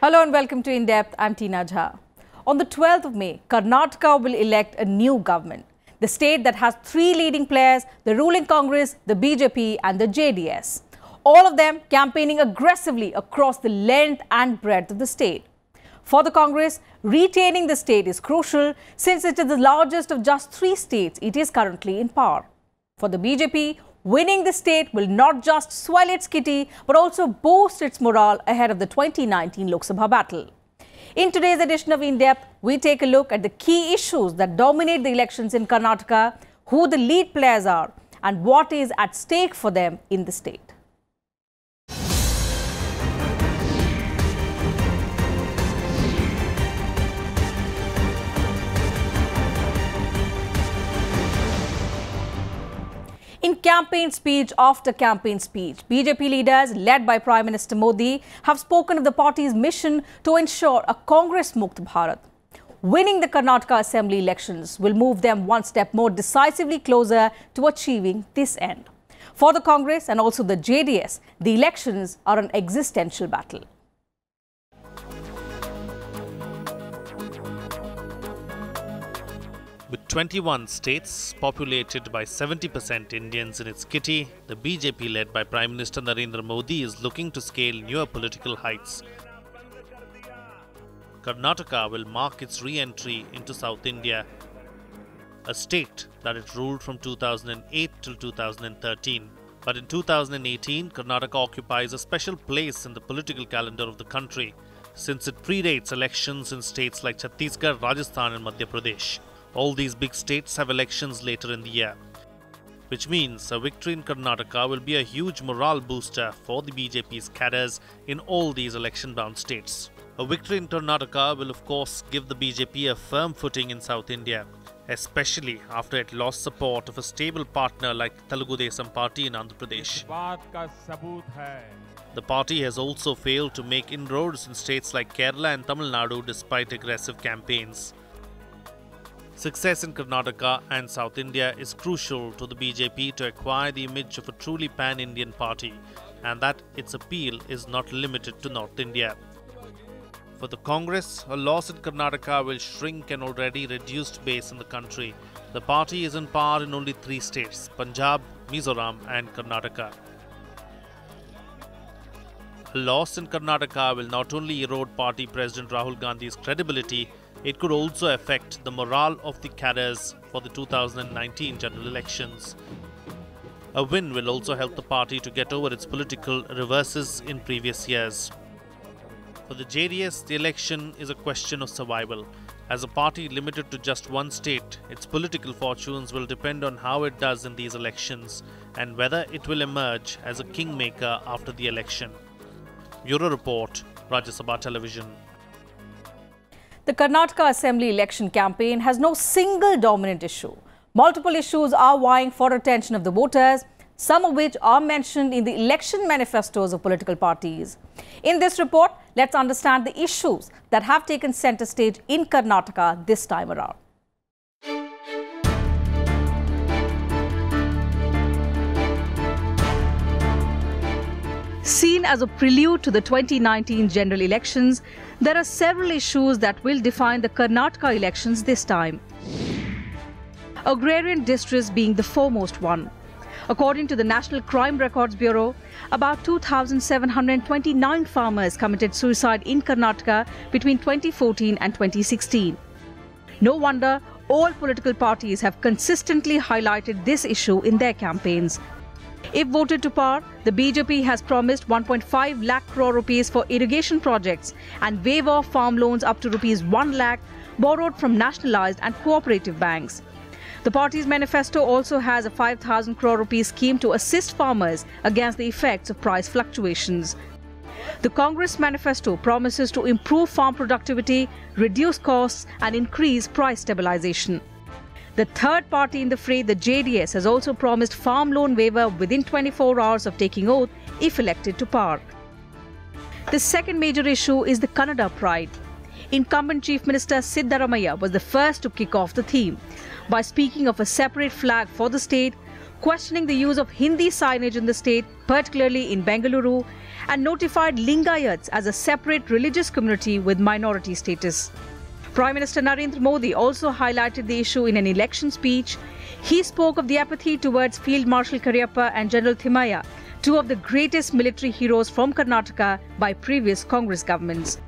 Hello and welcome to In Depth. I'm Teena Jha. On the 12th of May, Karnataka will elect a new government. The state that has three leading players, the ruling Congress, the BJP and the JDS. All of them campaigning aggressively across the length and breadth of the state. For the Congress, retaining the state is crucial since it is the largest of just three states it is currently in power. For the BJP, winning the state will not just swell its kitty but also boost its morale ahead of the 2019 Lok Sabha battle. In today's edition of In Depth, we take a look at the key issues that dominate the elections in Karnataka, who the lead players are and what is at stake for them in the state. In campaign speech after campaign speech, BJP leaders led by Prime Minister Modi have spoken of the party's mission to ensure a Congress-Mukt Bharat. Winning the Karnataka Assembly elections will move them one step more decisively closer to achieving this end. For the Congress and also the JDS, the elections are an existential battle. With 21 states populated by 70% Indians in its kitty, the BJP led by Prime Minister Narendra Modi is looking to scale newer political heights. Karnataka will mark its re-entry into South India, a state that it ruled from 2008 till 2013. But in 2018, Karnataka occupies a special place in the political calendar of the country, since it predates elections in states like Chhattisgarh, Rajasthan and Madhya Pradesh. All these big states have elections later in the year, which means a victory in Karnataka will be a huge morale booster for the BJP's cadres in all these election-bound states. A victory in Karnataka will of course give the BJP a firm footing in South India, especially after it lost support of a stable partner like Telugu Desam Party in Andhra Pradesh. The party has also failed to make inroads in states like Kerala and Tamil Nadu despite aggressive campaigns. Success in Karnataka and South India is crucial to the BJP to acquire the image of a truly pan-Indian party, and that its appeal is not limited to North India. For the Congress, a loss in Karnataka will shrink an already reduced base in the country. The party is in power in only three states: Punjab, Mizoram and Karnataka. A loss in Karnataka will not only erode party President Rahul Gandhi's credibility, it could also affect the morale of the cadres for the 2019 general elections. A win will also help the party to get over its political reverses in previous years. For the JDS, the election is a question of survival. As a party limited to just one state, its political fortunes will depend on how it does in these elections and whether it will emerge as a kingmaker after the election. Bureau Report, Rajya Sabha Television. The Karnataka Assembly election campaign has no single dominant issue. Multiple issues are vying for attention of the voters, some of which are mentioned in the election manifestos of political parties. In this report, let's understand the issues that have taken center stage in Karnataka this time around. Seen as a prelude to the 2019 general elections, there are several issues that will define the Karnataka elections this time. Agrarian distress being the foremost one. According to the National Crime Records Bureau, about 2,729 farmers committed suicide in Karnataka between 2014 and 2016. No wonder all political parties have consistently highlighted this issue in their campaigns. If voted to power, the BJP has promised 1.5 lakh crore rupees for irrigation projects and waive off farm loans up to rupees 1 lakh borrowed from nationalized and cooperative banks. The party's manifesto also has a 5,000 crore rupees scheme to assist farmers against the effects of price fluctuations. The Congress manifesto promises to improve farm productivity, reduce costs and increase price stabilization. The third party in the fray, the JDS, has also promised farm loan waiver within 24 hours of taking oath if elected to power. The second major issue is the Kannada pride. Incumbent Chief Minister Siddaramaiah was the first to kick off the theme by speaking of a separate flag for the state, questioning the use of Hindi signage in the state, particularly in Bengaluru, and notified Lingayats as a separate religious community with minority status. Prime Minister Narendra Modi also highlighted the issue in an election speech. He spoke of the apathy towards Field Marshal Cariappa and General Thimmayya, two of the greatest military heroes from Karnataka by previous Congress governments.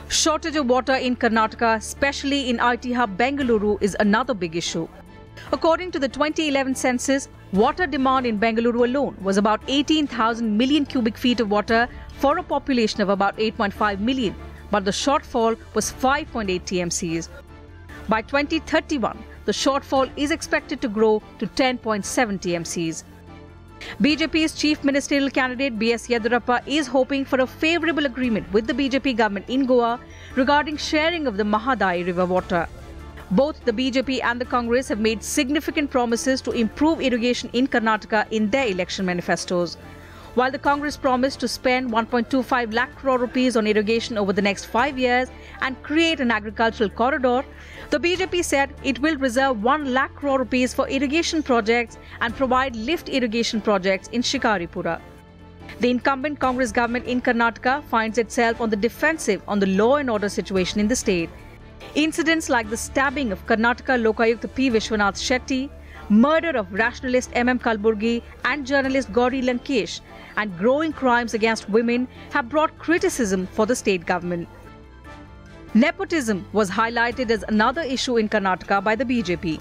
Shortage of water in Karnataka, especially in IT hub Bengaluru, is another big issue. According to the 2011 census, water demand in Bengaluru alone was about 18,000 million cubic feet of water for a population of about 8.5 million, but the shortfall was 5.8 TMCs. By 2031, the shortfall is expected to grow to 10.7 TMCs. BJP's chief ministerial candidate B.S. Yedurappa is hoping for a favourable agreement with the BJP government in Goa regarding sharing of the Mahadai river water. Both the BJP and the Congress have made significant promises to improve irrigation in Karnataka in their election manifestos. While the Congress promised to spend 1.25 lakh crore rupees on irrigation over the next 5 years and create an agricultural corridor, the BJP said it will reserve 1 lakh crore rupees for irrigation projects and provide lift irrigation projects in Shikaripura. The incumbent Congress government in Karnataka finds itself on the defensive on the law and order situation in the state. Incidents like the stabbing of Karnataka Lokayukta P. Vishwanath Shetty, murder of rationalist M.M. Kalburgi and journalist Gauri Lankesh, and growing crimes against women have brought criticism for the state government. Nepotism was highlighted as another issue in Karnataka by the BJP.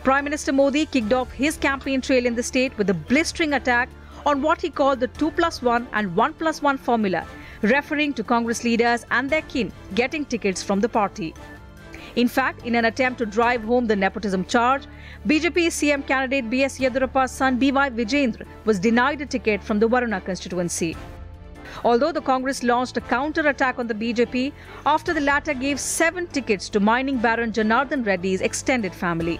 Prime Minister Modi kicked off his campaign trail in the state with a blistering attack on what he called the 2+1 and 1+1 formula, referring to Congress leaders and their kin getting tickets from the party. In fact, in an attempt to drive home the nepotism charge, BJP CM candidate B.S. Yedurappa's son B.Y. Vijendra was denied a ticket from the Varuna constituency. Although the Congress launched a counter-attack on the BJP after the latter gave 7 tickets to mining baron Janardhan Reddy's extended family.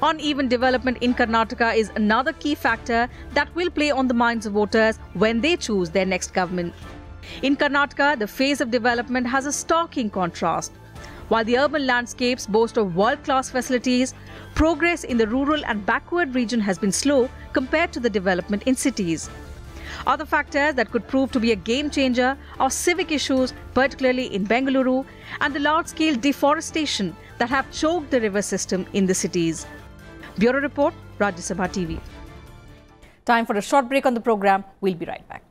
Uneven development in Karnataka is another key factor that will play on the minds of voters when they choose their next government. In Karnataka, the phase of development has a starking contrast. While the urban landscapes boast of world-class facilities, progress in the rural and backward region has been slow compared to the development in cities. Other factors that could prove to be a game changer are civic issues, particularly in Bengaluru, and the large-scale deforestation that have choked the river system in the cities. Bureau Report, Rajya Sabha TV. Time for a short break on the program. We'll be right back.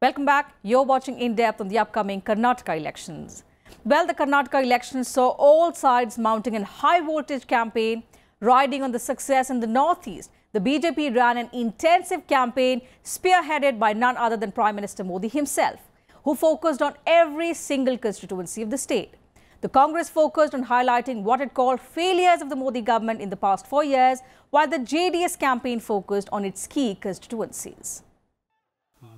Welcome back. You're watching In Depth on the upcoming Karnataka elections. Well, the Karnataka elections saw all sides mounting a high-voltage campaign. Riding on the success in the Northeast, the BJP ran an intensive campaign spearheaded by none other than Prime Minister Modi himself, who focused on every single constituency of the state. The Congress focused on highlighting what it called failures of the Modi government in the past 4 years, while the JDS campaign focused on its key constituencies.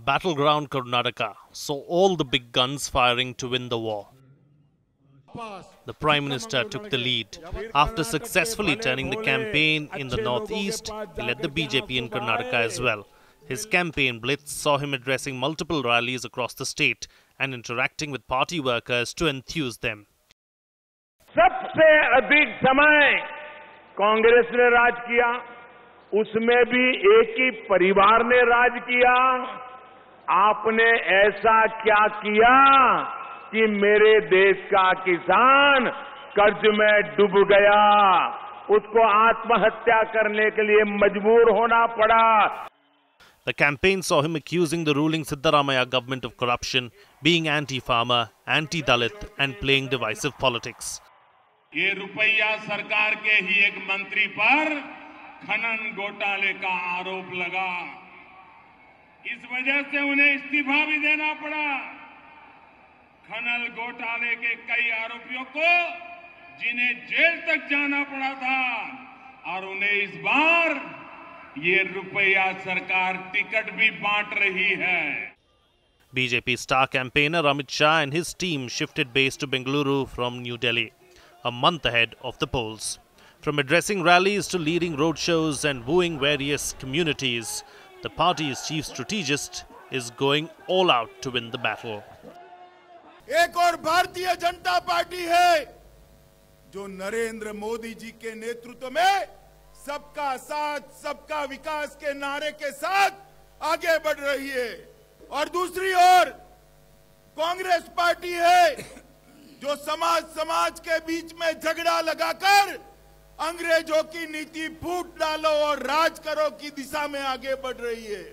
Battleground Karnataka saw all the big guns firing to win the war. The Prime Minister took the lead. After successfully turning the campaign in the Northeast, he led the BJP in Karnataka as well. His campaign blitz saw him addressing multiple rallies across the state and interacting with party workers to enthuse them. सबसे अधिक समय कांग्रेस ने राज किया, उसमें भी एक ही परिवार ने राज किया। आपने ऐसा क्या किया कि मेरे देश का किसान कर्ज में डूब गया, उसको आत्महत्या करने के लिए मजबूर होना पड़ा। The campaign saw him accusing the ruling Siddaramaiah government of corruption, being anti-farmer, anti-Dalit and playing divisive politics. ये रुपया सरकार के ही एक मंत्री पर खनन घोटाले का आरोप लगा, इस वजह से उन्हें इस्तीफा भी देना पड़ा। खनन घोटाले के कई आरोपियों को जिन्हें जेल तक जाना पड़ा था, और उन्हें इस बार ये रुपया सरकार टिकट भी बांट रही है। BJP star campaigner Amit Shah and his team shifted base to Bengaluru from New Delhi, a month ahead of the polls. From addressing rallies to leading roadshows and wooing various communities, the party's chief strategist is going all out to win the battle. एक और Bharatiya Janata party है जो नरेंद्र मोदी जी के नेतृत्व में सबका साथ सबका विकास के नारे के साथ आगे बढ़ रही है, और दूसरी ओर कांग्रेस पार्टी है जो समाज के बीच में झगड़ा लगाकर अंग्रेजों की नीति फूट डालो और राज करो की दिशा में आगे बढ़ रही है.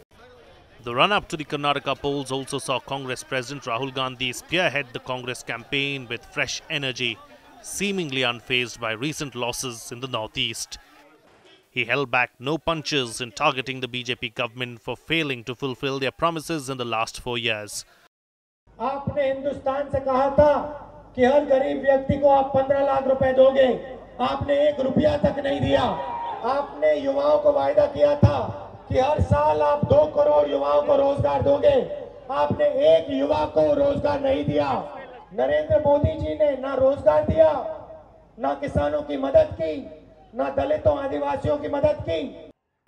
The run-up to the Karnataka polls also saw Congress President Rahul Gandhi spearhead the Congress campaign with fresh energy, seemingly unfazed by recent losses in the northeast. He held back no punches in targeting the BJP government for failing to fulfill their promises in the last 4 years. आपने हिंदुस्तान से कहा था कि हर गरीब व्यक्ति को आप 15 लाख रुपए दोगे, आपने 1 रुपया तक नहीं दिया. आपने युवाओं को वायदा किया था कि हर साल आप 2 करोड़ युवाओं को रोजगार दोगे, आपने 1 युवा को रोजगार नहीं दिया. नरेंद्र मोदी जी ने ना रोजगार दिया, ना किसानों की मदद की, ना दलितों आदिवासियों की मदद की.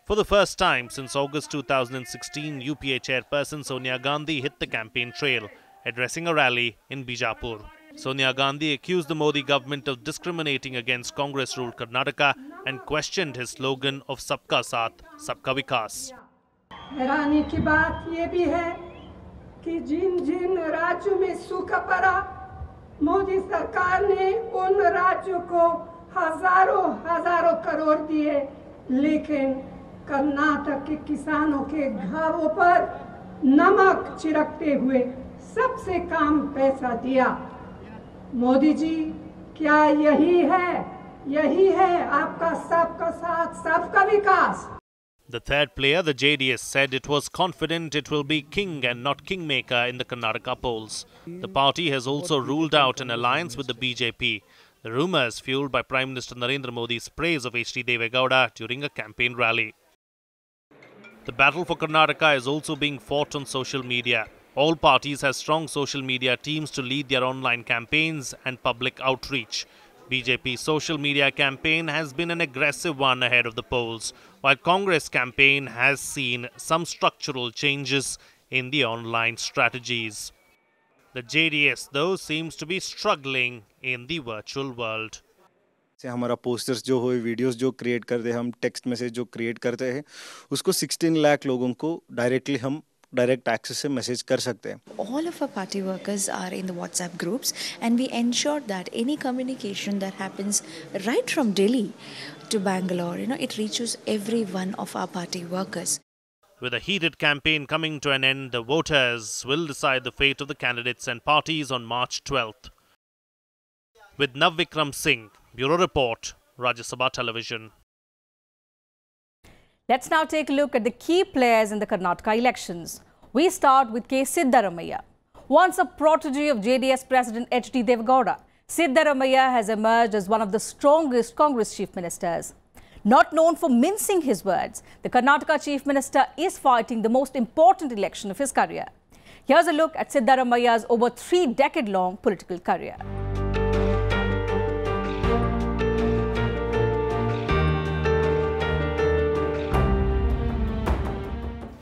For the first time since August 2016, UPA chairperson Sonia Gandhi hit the campaign trail, addressing a rally in Bijapur. Sonia Gandhi accused the Modi government of discriminating against Congress-ruled Karnataka and questioned his slogan of Sabka Saath, Sabka Vikas. हैरानी की बात ये भी है कि जिन राज्यों में सूखा पड़ा, मोदी सरकार ने उन राज्यों को हजारों करोड़ दिए, लेकिन कर्नाटक के किसानों के घावों पर नमक छिड़कते हुए सबसे कम पैसा दिया. मोदी जी, क्या यही है आपका सबका साथ सबका विकास? The third player, the JDS, said it was confident it will be king and not kingmaker in the Karnataka polls. The party has also ruled out an alliance with the BJP. The rumours fueled by Prime Minister Narendra Modi's praise of H.D. Devegowda during a campaign rally. The battle for Karnataka is also being fought on social media. All parties have strong social media teams to lead their online campaigns and public outreach. BJP's social media campaign has been an aggressive one ahead of the polls, while Congress campaign has seen some structural changes in the online strategies. The JDS, though, seems to be struggling in the virtual world. से हमारा posters जो हो, videos जो create करते हैं, हम text message जो create करते हैं, उसको 16 लाख लोगों को डायरेक्टली हम डायरेक्ट एक्सेस से मैसेज कर सकते हैं. All of our party workers are in the WhatsApp groups, and we ensure that any communication that happens right from Delhi to Bangalore, it reaches every one of our party workers. With a heated campaign coming to an end, the voters will decide the fate of the candidates and parties on March 12th. With Navvikram Singh, Bureau Report, Rajya Sabha Television. Let's now take a look at the key players in the Karnataka elections. We start with K. Siddaramaiah. Once a protege of JDS President H.D. Devegowda, Siddaramaiah has emerged as one of the strongest Congress chief ministers. Not known for mincing his words, the Karnataka chief minister is fighting the most important election of his career. Here's a look at Siddaramaiah's over 3-decade-long political career.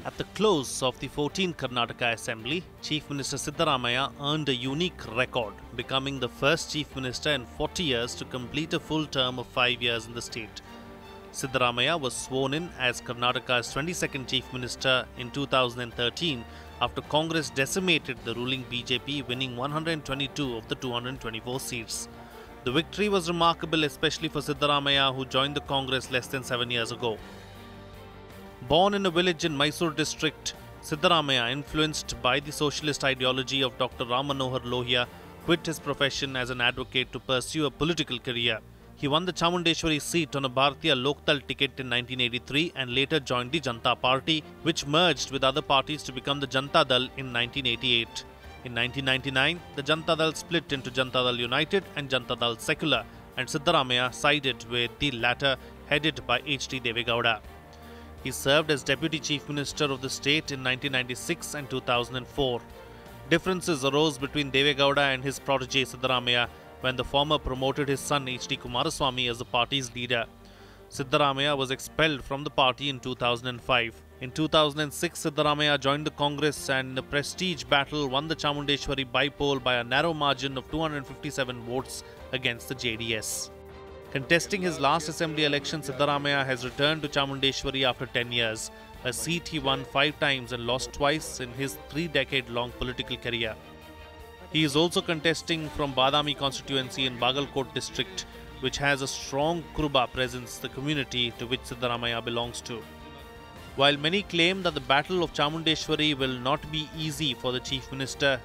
At the close of the 14th Karnataka Assembly, Chief Minister Siddaramaiah earned a unique record, becoming the first Chief Minister in 40 years to complete a full term of 5 years in the state. Siddaramaiah was sworn in as Karnataka's 22nd Chief Minister in 2013 after Congress decimated the ruling BJP, winning 122 of the 224 seats. The victory was remarkable, especially for Siddaramaiah, who joined the Congress less than 7 years ago. Born in a village in Mysore district, Siddaramaiah, influenced by the socialist ideology of Dr. Ram Manohar Lohia, quit his profession as an advocate to pursue a political career. He won the Chamundeshwari seat on a Bharatiya Lokdal ticket in 1983 and later joined the Janata Party, which merged with other parties to become the Janata Dal in 1988. In 1999, the Janata Dal split into Janata Dal United and Janata Dal Secular, and Siddaramaiah sided with the latter, headed by H.D. Devegowda. He served as Deputy Chief Minister of the state in 1996 and 2004. Differences arose between Devegowda and his protege Siddaramaiah when the former promoted his son H.D. Kumaraswamy as the party's leader. Siddaramaiah was expelled from the party in 2005. In 2006, Siddaramaiah joined the Congress and in a prestige battle won the Chamundeshwari by-poll by a narrow margin of 257 votes against the JDS. Contesting his last assembly election, Siddaramaiah has returned to Chamundeshwari after 10 years, a seat he won 5 times and lost twice in his 3-decade-long political career. He is also contesting from Badami constituency in Bagalkot district, which has a strong Kuruba presence, the community to which Siddaramaiah belongs to. While many claim that the Battle of Chamundeshwari will not be easy for the Chief Minister,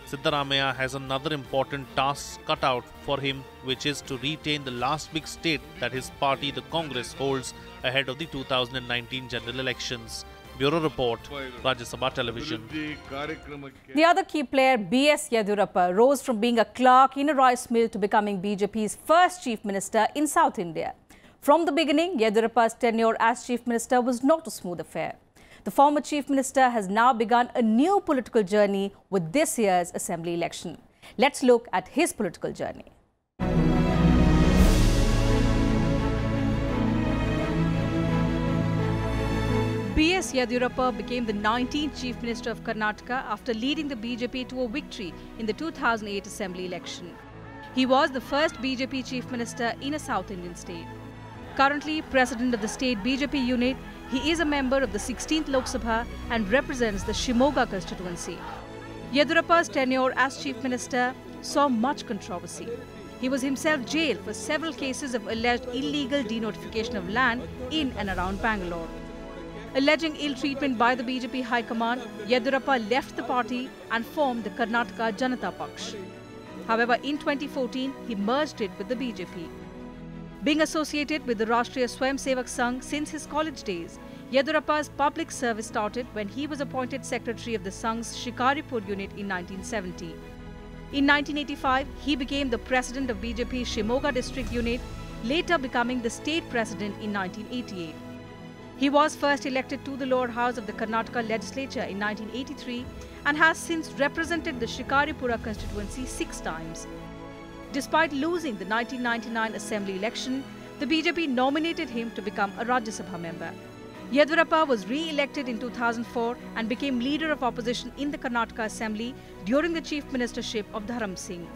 Siddaramaiah has another important task cut out for him, which is to retain the last big state that his party, the Congress, holds ahead of the 2019 general elections. Bureau Report, Rajya Sabha Television. The other key player, B.S. Yediyurappa, rose from being a clerk in a rice mill to becoming BJP's first Chief Minister in South India. From the beginning, Yediyurappa's tenure as Chief Minister was not a smooth affair. The former Chief Minister has now begun a new political journey with this year's Assembly election. Let's look at his political journey. B.S. Yediyurappa became the 19th Chief Minister of Karnataka after leading the BJP to a victory in the 2008 Assembly election. He was the first BJP Chief Minister in a South Indian state. Currently President of the state BJP unit, he is a member of the 16th Lok Sabha and represents the Shimoga constituency. Yediyurappa's tenure as Chief Minister saw much controversy. He was himself jailed for several cases of alleged illegal denotification of land in and around Bangalore. Alleging ill treatment by the BJP High Command, Yediyurappa left the party and formed the Karnataka Janata Paksh. However, in 2014, he merged it with the BJP. Being associated with the Rashtriya Swayamsevak Sangh since his college days, Yediyurappa's public service started when he was appointed secretary of the Sangh's Shikaripur unit in 1970. In 1985, he became the president of BJP Shimoga district unit, later becoming the state president in 1988. He was first elected to the lower house of the Karnataka legislature in 1983 and has since represented the Shikaripura constituency 6 times. Despite losing the 1999 assembly election, the BJP nominated him to become a Rajya Sabha member. Yediyurappa was re-elected in 2004 and became leader of opposition in the Karnataka Assembly during the chief ministership of Dharam Singh.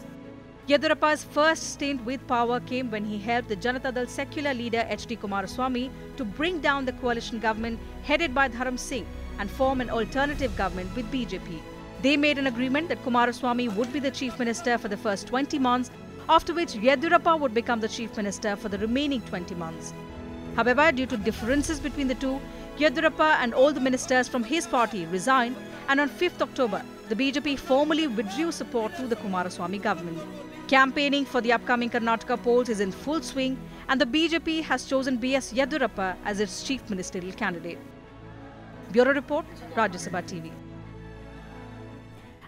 Yediyurappa's first stint with power came when he helped the Janata Dal secular leader H.D. Kumaraswamy to bring down the coalition government headed by Dharam Singh and form an alternative government with BJP. They made an agreement that Kumaraswamy would be the chief minister for the first 20 months, after which Yediyurappa would become the chief minister for the remaining 20 months. However, due to differences between the two, Yediyurappa and all the ministers from his party resigned, and on 5th October, the BJP formally withdrew support to the Kumaraswamy government. Campaigning for the upcoming Karnataka polls is in full swing, and the BJP has chosen B.S. Yediyurappa as its chief ministerial candidate. Bureau Report, Rajya Sabha TV.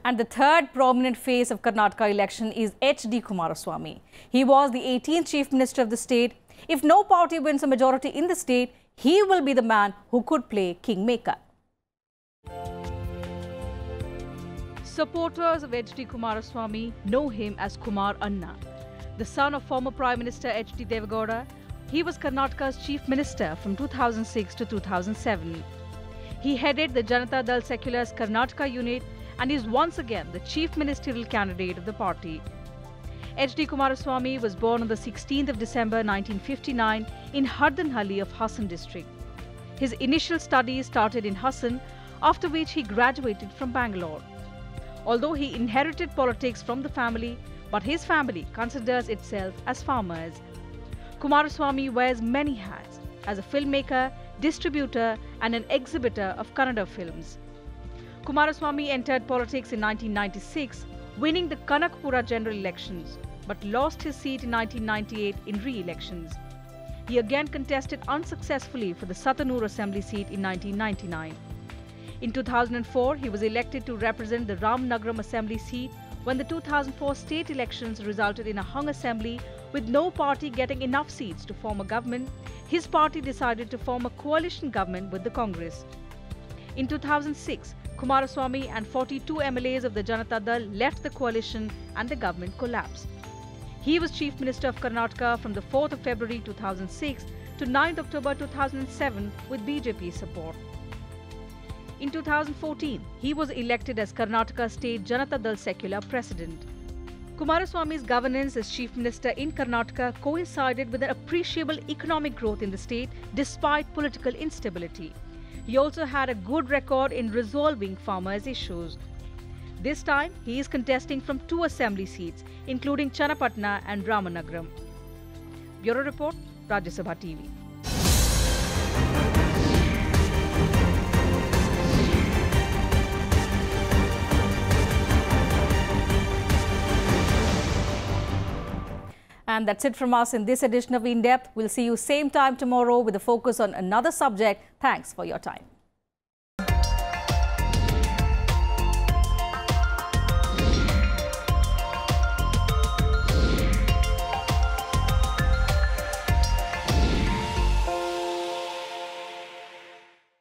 And the third prominent face of Karnataka election is H.D. Kumaraswamy. He was the 18th chief minister of the state. If no party wins a majority in the state, he will be the man who could play kingmaker. Supporters of H.D. Kumaraswamy know him as Kumar Anna. The son of former Prime Minister H.D. Devegowda, he was Karnataka's chief minister from 2006 to 2007. He headed the Janata Dal Secular's Karnataka unit and is once again the chief ministerial candidate of the party. H.D. Kumaraswamy was born on the 16th of December 1959 in Hardanhalli of Hassan district. His initial studies started in Hassan, after which he graduated from Bangalore. Although he inherited politics from the family, but his family considers itself as farmers. Kumaraswamy wears many hats as a filmmaker, distributor and an exhibitor of Kannada films. Kumaraswamy entered politics in 1996, winning the Kanakapura general elections, but lost his seat in 1998 in re-elections. He again contested unsuccessfully for the Satanur assembly seat in 1999. In 2004, he was elected to represent the Ramnagaram assembly seat when the 2004 state elections resulted in a hung assembly with no party getting enough seats to form a government. His party decided to form a coalition government with the Congress. In 2006, Kumaraswamy and 42 MLAs of the Janata Dal left the coalition and the government collapsed. He was Chief Minister of Karnataka from the 4th of February 2006 to 9th October 2007 with BJP support. In 2014, he was elected as Karnataka State Janata Dal Secular President. Kumaraswamy's governance as Chief Minister in Karnataka coincided with an appreciable economic growth in the state despite political instability. He also had a good record in resolving farmers' issues. This time, he is contesting from 2 assembly seats, including Channapatna and Ramanagaram. Bureau Report, Rajya Sabha TV. And that's it from us in this edition of In Depth. We'll see you same time tomorrow with a focus on another subject. Thanks for your time.